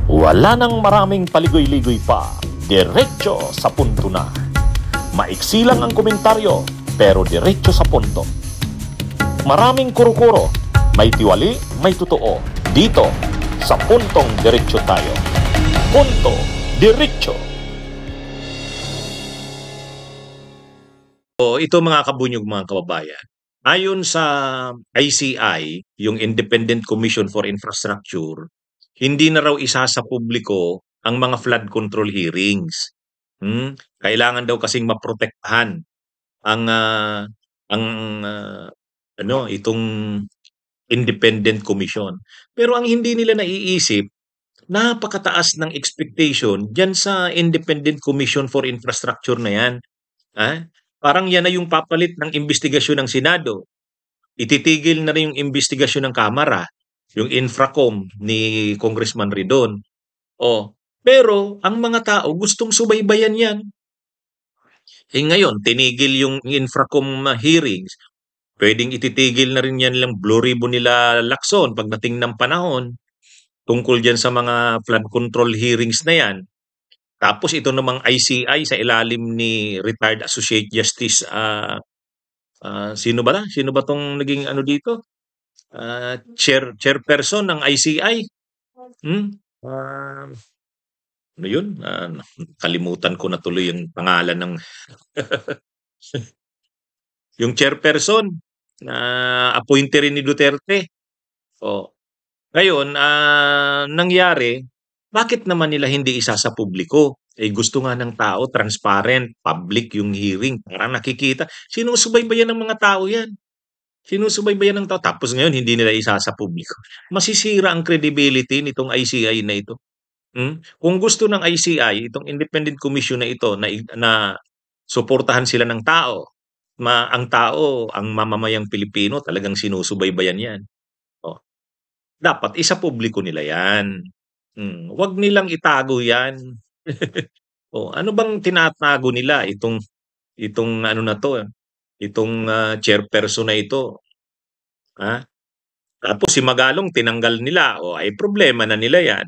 Wala nang maraming paligoy-ligoy pa, diretso sa punto na. Maiksi lang ang komentaryo, pero diretso sa punto. Maraming kuro-kuro, may tiwali, may totoo. Dito, sa Puntong Diretso tayo. Punto Diretso. Ito mga kabunyog, mga kababayan. Ayon sa ICI, yung Independent Commission for Infrastructure, hindi na raw isa sa publiko ang mga flood control hearings. Kailangan daw kasing maprotektahan ang ang ah, itong independent commission. Pero ang hindi nila naiisip, napakataas ng expectation diyan sa Independent Commission for Infrastructure na 'yan. Parang yan na yung papalit ng imbestigasyon ng Senado. Ititigil na rin yung imbestigasyon ng Kamara, yung Infracom ni Congressman Ridon. Pero ang mga tao gustong subaybayan yan. Ngayon, tinigil yung Infracom hearings. Pwedeng ititigil na rin yan lang Blue Ribbon nila Lacson pagdating ng panahon tungkol dyan sa mga flood control hearings na yan. Tapos ito namang ICI sa ilalim ni retired Associate Justice sino ba tong naging ano dito? Chairperson ng ICI. Ano yun? Kalimutan ko na tuloy yung pangalan ng yung chairperson na appointee rin ni Duterte. Ngayon, nangyari, bakit naman nila hindi isa sa publiko? Gusto nga ng tao, transparent, public yung hearing. Para nakikita, sinusubaybayan ng mga tao yan. Sinusubaybayan ng tao. Tapos ngayon, hindi nila isa sa publiko. Masisira ang credibility nitong ICI na ito. Kung gusto ng ICI, itong Independent Commission na ito, na suportahan sila ng tao, ang tao, ang mamamayang Pilipino, talagang sinusubaybayan yan. Dapat isa publiko nila yan. Wag nilang itago yan. Ano bang tinatago nila itong ano na to, itong chairperson na ito. Tapos si Magalong tinanggal nila. Ay problema na nila yan.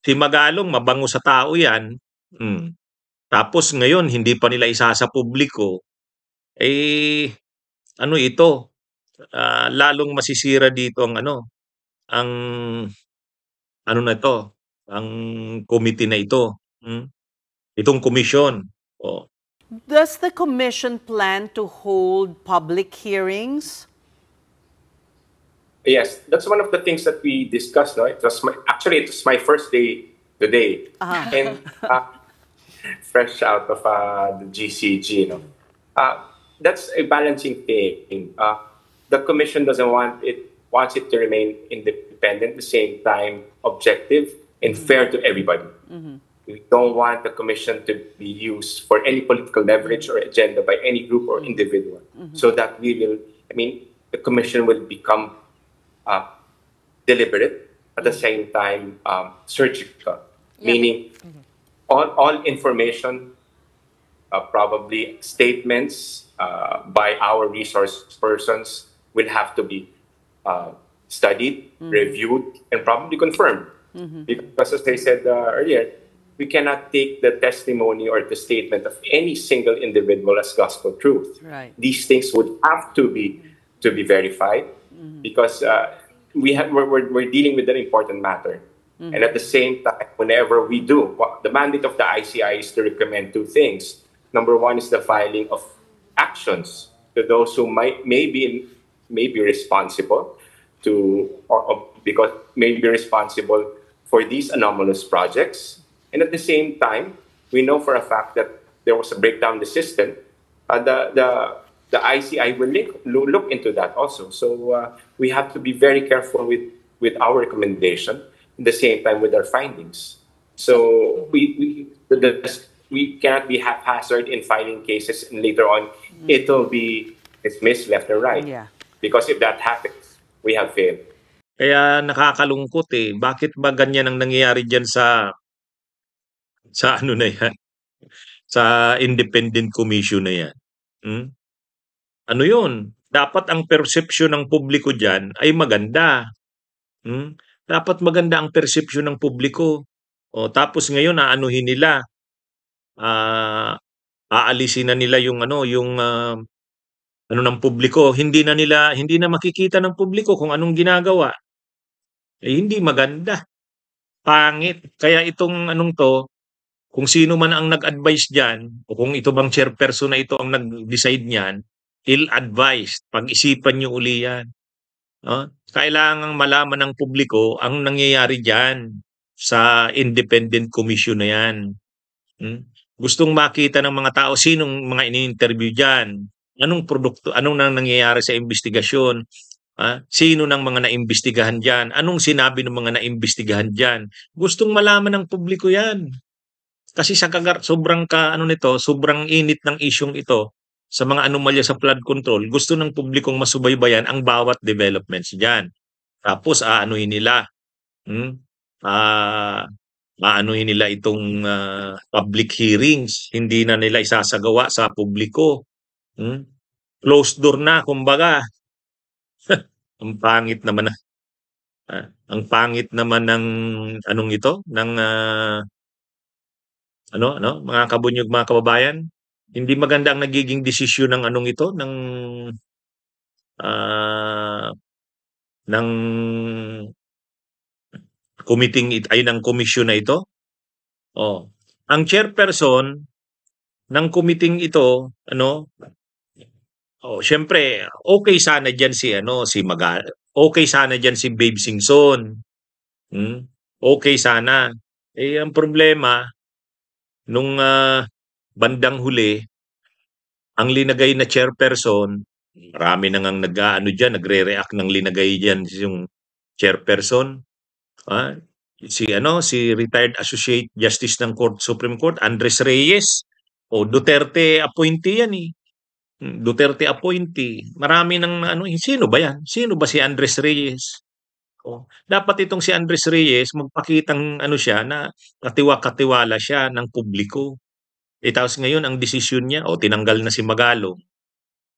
Si Magalong mabango sa tao yan. Tapos ngayon hindi pa nila isa sa publiko. Ano ito? Lalong masisira dito ang ano na ito, ang committee na ito. Itong komisyon. Does the commission plan to hold public hearings? Yes, that's one of the things that we discussed. No, it was my first day today, and fresh out of the GCG. That's a balancing thing. The commission wants it to remain independent, at the same time objective and fair to everybody. We don't want the commission to be used for any political leverage or agenda by any group or individual. So that the commission will become deliberate, at the same time surgical, meaning all information, probably statements by our resource persons will have to be studied, reviewed, and probably confirmed. Because as I said earlier, we cannot take the testimony or the statement of any single individual as gospel truth. Right. These things would have to be verified, because we're dealing with an important matter. And at the same time, whenever we do, the mandate of the ICI is to recommend two things. Number one is the filing of actions to those who may be responsible responsible for these anomalous projects. And at the same time, we know for a fact that there was a breakdown in the system. The ICI will look into that also. So we have to be very careful with our recommendation, at the same time with our findings. So we cannot be haphazard in filing cases, and later on it'll be dismissed left or right. Yeah. Because if that happens, we have failed. Kaya nakakalungkot Bakit ba ganyan ang nangyayari diyan sa ano na yan? Sa Independent Commission na yan? Ano yun? Dapat ang perception ng publiko diyan ay maganda. Dapat maganda ang perception ng publiko. O tapos ngayon aanuhin nila, aalisin na nila yung ano ng publiko, hindi na makikita ng publiko kung anong ginagawa. Hindi maganda, pangit. Kaya itong anong 'to, kung sino man ang nag-advise diyan o kung ito bang chairperson na ito ang nag-decide niyan, ill-advised. Pag-isipan niyo uli 'yan, 'no? Kailangang malaman ng publiko ang nangyayari diyan sa independent commission na 'yan. Gustong makita ng mga tao sinong mga ini-interview diyan, anong produkto, anong nangyayari sa imbestigasyon, sino ng mga naimbestigahan diyan, anong sinabi ng mga naimbestigahan diyan. Gustong malaman ng publiko 'yan. Kasi sobrang sobrang init ng isyung ito sa mga anomalya sa flood control, gusto ng publikong masubaybayan ang bawat developments diyan. Tapos aanuhin nila, hmm, ah, aanuhin nila itong public hearings, hindi na nila isasagawa sa publiko. Closed door na kumbaga. Ang pangit naman ang pangit naman ng anong ito, ng mga kabunyog, mga kababayan. Hindi maganda ang nagiging desisyon ng anong ito, ah, ng ng komisyon na ito. Ang chairperson ng committee ito, syempre okay sana diyan okay sana diyan si Babe Singson. Okay sana. Ang problema nung bandang huli, ang linagay na chairperson, marami na ngang nagre-react ng linagay diyan yung chairperson. Si retired Associate Justice ng Supreme Court, Andres Reyes. Duterte appointee yan eh. Duterte appointee. Marami ng sino ba yan? Sino ba si Andres Reyes? Dapat itong si Andres Reyes magpakitang siya na katiwala siya ng publiko. Tapos ngayon ang desisyon niya, tinanggal na si Magalong.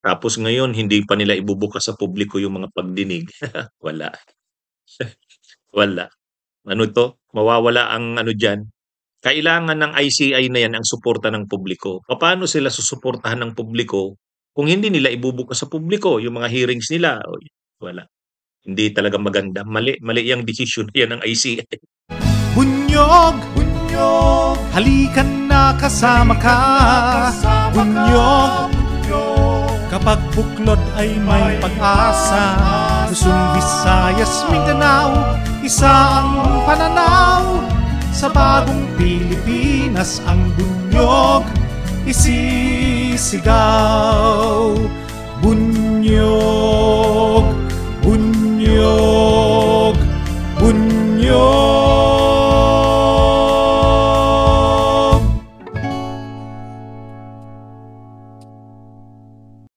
Tapos ngayon hindi pa nila ibubukas sa publiko yung mga pagdinig. Wala. Wala. Mawawala ang diyan. Kailangan ng ICI na yan ang suporta ng publiko. Paano sila susuportahan ng publiko kung hindi nila ibubukas sa publiko yung mga hearings nila? Wala. Hindi talaga maganda. Mali yung desisyon yan ng ICI. Bunyog, halikan na kasama ka. Bunyog, kapag buklod ay may pag-asa. Luzon, Visayas, Mindanao, isa ang pananaw. Sa bagong Pilipinas ang bunyog isisigaw.